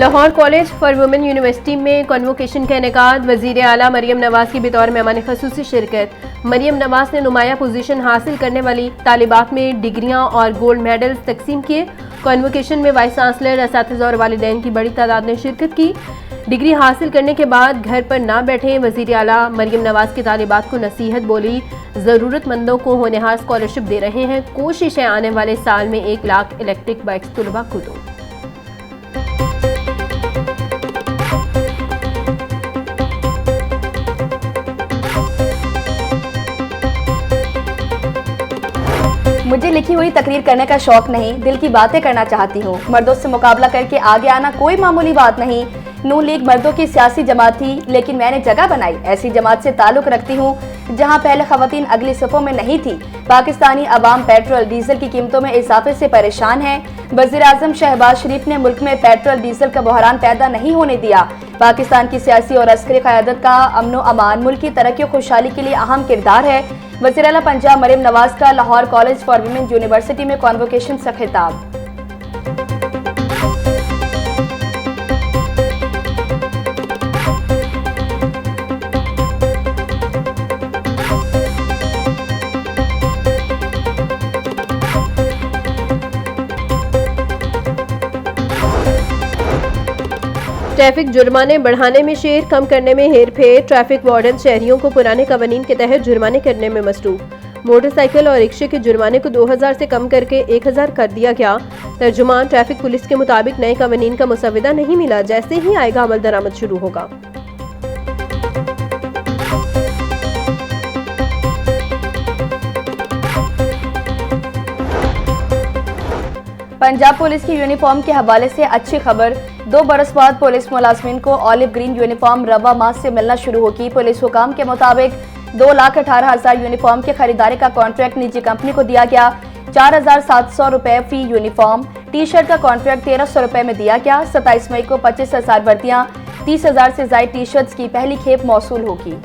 Lahore college for women university में convocation का इनेकाद। वज़ीर आला मरियम नवाज की बतौर मेहमान ख़ुसूसी शिरकत। मरियम नवाज ने नुमाया पोजीशन हासिल करने वाली तालिबात में डिग्रियां और गोल्ड मेडल्स तकसीम किए। कन्वोकेशन में वाइस चांसलर, असातिज़ा और वालिदैन की बड़ी तादाद ने शिरकत की। डिग्री हासिल करने के बाद घर पर ना बैठे वज़ीर आला मरियम नवाज की तालिबात को नसीहत बोली। ज़रूरतमंदों को होनहार स्कॉलरशिप दे रहे हैं। कोशिश है आने वाले साल में 1 लाख इलेक्ट्रिक बाइक्स तलबा को दो। मुझे लिखी हुई तकरीर करने का शौक नहीं, दिल की बातें करना चाहती हूँ। मर्दों से मुकाबला करके आगे आना कोई मामूली बात नहीं। नून लीग मर्दों की सियासी जमात थी, लेकिन मैंने जगह बनाई। ऐसी जमात से ताल्लुक रखती हूँ जहाँ पहले खवातीन अगली सफ़ों में नहीं थी। पाकिस्तानी अवाम पेट्रोल डीजल की कीमतों में इजाफे से परेशान है। वज़ीर आज़म शहबाज शरीफ ने मुल्क में पेट्रोल डीजल का बहरान पैदा नहीं होने दिया। पाकिस्तान की सियासी और अस्करी क़यादत का अमन अमान मुल्क की तरक्की और खुशहाली के लिए अहम किरदार है। वज़ीर आला पंजाब मरियम नवाज का Lahore college for women university में कॉन्वोकेशन से खिताब। ट्रैफिक जुर्माने बढ़ाने में शेर, कम करने में हेर फेर। ट्रैफिक वार्डन शहरियों को पुराने कवानीन के तहत जुर्माने करने में मसरूफ। मोटरसाइकिल और रिक्शे के जुर्माने को 2000 से कम करके 1000 कर दिया गया। तर्जुमान ट्रैफिक पुलिस के मुताबिक नए कवानीन का मुसविदा नहीं मिला। जैसे ही आएगा अमल दरामद शुरू होगा। पंजाब पुलिस की यूनिफॉर्म के हवाले से अच्छी खबर। 2 बरस बाद पुलिस मुलाजमीन को ऑलिव ग्रीन यूनिफॉर्म रवा माह से मिलना शुरू होगी। पुलिस हुकाम के मुताबिक 2,18,000 यूनिफॉर्म की खरीदारी का कॉन्ट्रैक्ट निजी कंपनी को दिया गया। 4,700 रुपए फी यूनिफॉर्म। टी शर्ट का कॉन्ट्रैक्ट 1,300 रुपए में दिया गया। 27 मई को 25,000 वर्दियां, 30,000 से ज्यादा टी शर्ट्स की पहली खेप मौसूल होगी।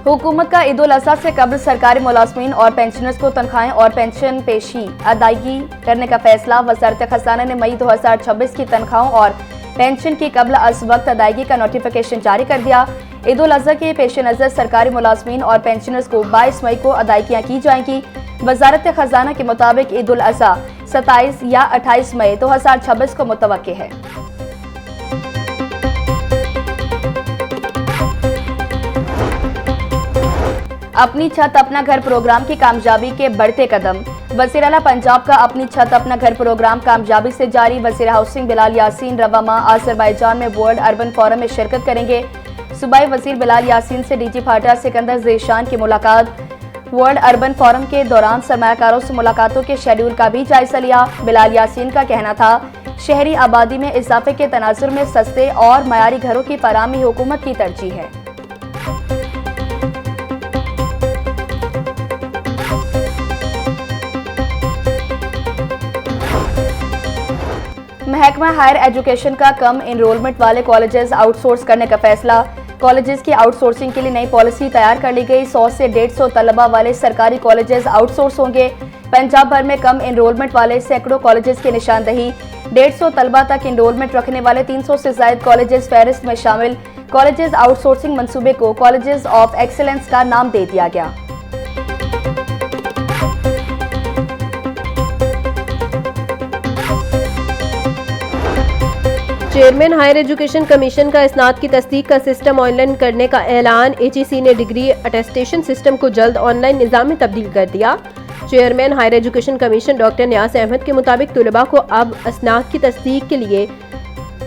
हुकूमत का ईद उल अज़हा से कबल सरकारी मुलाजमीन और पेंशनर्स को तनख्वाहें और पेंशन पेशी अदायगी करने का फैसला। वज़ारत खजाना ने मई 2026 की तनख्वाहों और पेंशन की कबल अज़ वक्त अदायगी का नोटिफिकेशन जारी कर दिया। ईद उल अज़हा के पेश नज़र सरकारी मुलाजमीन और पेंशनर्स को 22 मई को अदायगियाँ की जाएंगी। वज़ारत खजाना के मुताबिक ईद उल अज़हा 27 या 28 मई 2026 को मुतवक्के है। अपनी छत अपना घर प्रोग्राम की कामयाबी के बढ़ते कदम। वज़ीर आला पंजाब का अपनी छत अपना घर प्रोग्राम कामयाबी से जारी। वज़ीर हाउसिंग बिलाल यासीन रवामा आज़रबाईजान में वर्ल्ड अर्बन फोरम में शिरकत करेंगे। सूबाई वज़ीर बिलाल यासीन से डीजी फाटा सिकंदर ज़ेशान की मुलाकात। वर्ल्ड अर्बन फोरम के दौरान सरमायाकारों से मुलाकातों के शेड्यूल का भी जायजा लिया। बिलाल यासीन का कहना था, शहरी आबादी में इजाफे के तनाजुर में सस्ते और मयारी घरों की फराहमी हुकूमत की तरजीह है। महकमा हायर एजुकेशन का कम एनरोलमेंट वाले कॉलेजेस आउटसोर्स करने का फैसला। कॉलेजेस की आउटसोर्सिंग के लिए नई पॉलिसी तैयार कर ली गई। 100 से 150 तलबा वाले सरकारी कॉलेजेस आउटसोर्स होंगे। पंजाब भर में कम एनरोलमेंट वाले सैकड़ों कॉलेजेस की निशानदही। 150 तलबा तक एनरोलमेंट रखने वाले 300 से ज्यादा कॉलेजेस फहरिस्त में शामिल। कॉलेजेस आउटसोर्सिंग मंसूबे को कॉलेजेस ऑफ एक्सीलेंस का नाम दे दिया गया। चेयरमैन हायर एजुकेशन कमीशन का इस्नाद की तस्दीक का सिस्टम ऑनलाइन करने का ऐलान। HEC ने डिग्री अटेस्टेशन सिस्टम को जल्द ऑनलाइन निज़ाम में तब्दील कर दिया। Chairman higher education commission doctor Niaz Ahmed के मुताबिक तुलबा को अब इस्नाद की तस्दीक के लिए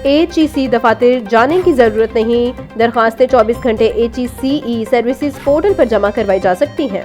HEC दफातर जाने की ज़रूरत नहीं। दरख्वास्तें 24 घंटे HECE सर्विसेज पोर्टल पर जमा करवाई जा सकती हैं।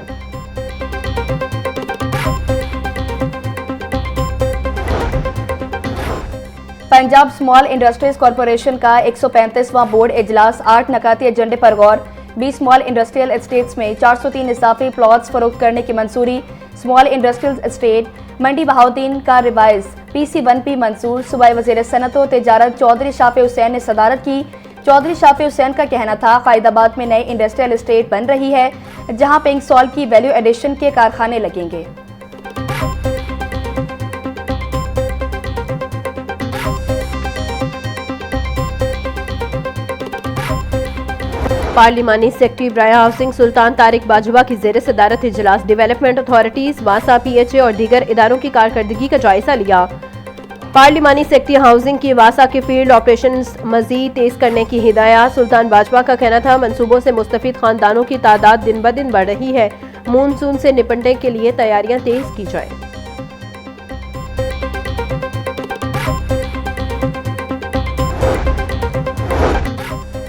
पंजाब स्मॉल इंडस्ट्रीज कॉरपोरेशन का 135वां बोर्ड इजलास। 8 नकाती एजेंडे पर गौर। 20 स्मॉल इंडस्ट्रियल एस्टेट्स में 403 इजाफी प्लॉट्स फरोख्त करने की मंजूरी। स्मॉल इंडस्ट्रियल एस्टेट मंडी बहाउद्दीन का रिवाइज PC1P मंसूर। सूबाई वज़ीर सनअत व तिजारत चौधरी शाफी हुसैन ने सदारत की। चौधरी शाफी हुसैन का कहना था, क़ायदाबाद में नई इंडस्ट्रियल एस्टेट बन रही है। जहां पिंक सॉल्ट की वैल्यू एडिशन के कारखाने लगेंगे। पार्लिमानी सेक्रेटरी ब्राया हाउसिंग सुल्तान तारिक बाजवा की ज़ेर सदारत इजलास डेवलपमेंट अथॉरिटीज वासा PHA और दीगर इदारों की कारकर्दगी का जायजा लिया। पार्लिमानी सेक्रेटरी हाउसिंग की वासा के फील्ड ऑपरेशंस मजीद तेज करने की हिदायत। सुल्तान बाजवा का कहना था मंसूबों से मुस्तफीद खानदानों की तादाद दिन ब दिन बढ़ रही है, मानसून से निपटने के लिए तैयारियां तेज की जाए।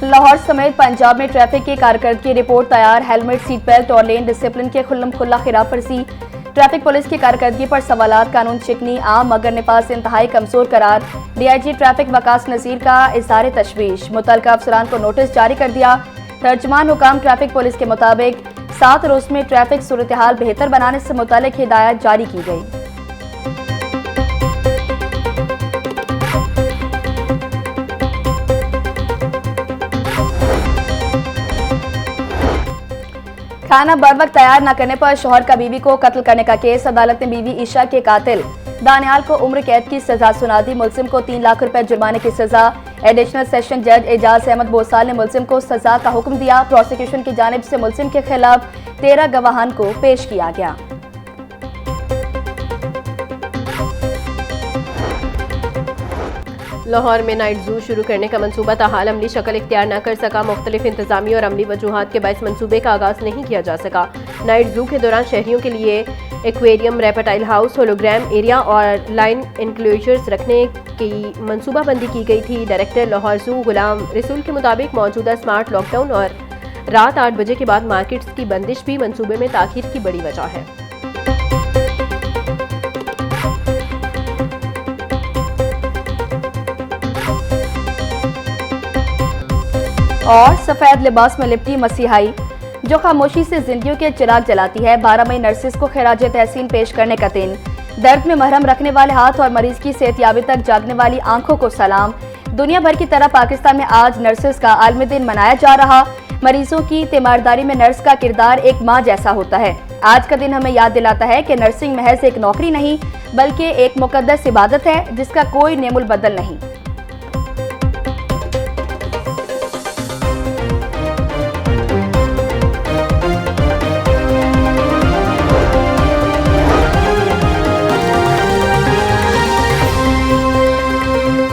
लाहौर समेत पंजाब में ट्रैफिक की कारकर्दगी रिपोर्ट तैयार। हेलमेट, सीट बेल्ट और लेन डिसिप्लिन के खुल्लम-खुल्ला खिलाफ वर्जी। ट्रैफिक पुलिस की कारकर्दगी पर सवालात। कानून शिकनी आम मगर निपास इंतहाई कमजोर करार। DIG ट्रैफिक वकास नज़ीर का इज़हार तशवीश। मुतल्लिका अफसरान को नोटिस जारी कर दिया। तर्जमान हुकाम ट्रैफिक पुलिस के मुताबिक 7 रोज में ट्रैफिक सूरत हाल बेहतर बनाने से मुताल्लिक हिदायत जारी की गई। खाना बर वक्त तैयार न करने पर शौहर का बीवी को कत्ल करने का केस। अदालत ने बीवी ईशा के कातिल दानियाल को उम्र कैद की सजा सुना दी। मुलजिम को 3 लाख रुपए जुर्माने की सजा। एडिशनल सेशन जज एजाज अहमद बोसाल ने मुलजिम को सजा का हुक्म दिया। प्रोसिक्यूशन की जानिब से मुलजिम के खिलाफ 13 गवाहान को पेश किया गया। लाहौर में नाइट जू शुरू करने का मंसूबा ताहाल अमली शक्ल इख्तियार न कर सका। मुख्तलिफ इंतजामी और अमली वजूहात के बायस मंसूबे का आगाज नहीं किया जा सका। नाइट जू के दौरान शहरियों के लिए aquarium, reptile house, hologram area और लाइन इंक्लोजर्स रखने की मंसूबाबंदी की गई थी। डायरेक्टर लाहौर जू गुलाम रसूल के मुताबिक मौजूदा स्मार्ट लॉकडाउन और रात 8 बजे के बाद मार्केट्स की बंदिश भी मंसूबे में ताखीर की बड़ी वजह है। और सफेद लिबास में लिपटी मसीहाई जो खामोशी से जिंदगियों के चिराग जलाती है। 12 मई नर्सिस को खिराज तहसीन पेश करने का दिन। दर्द में मरहम रखने वाले हाथ और मरीज की सेहतयाबी तक जागने वाली आंखों को सलाम। दुनिया भर की तरह पाकिस्तान में आज नर्सिस का आलमी दिन मनाया जा रहा। मरीजों की तीमारदारी में नर्स का किरदार एक माँ जैसा होता है। आज का दिन हमें याद दिलाता है कि नर्सिंग महज एक नौकरी नहीं बल्कि एक मुकद्दस इबादत है जिसका कोई नेमुल बदल नहीं।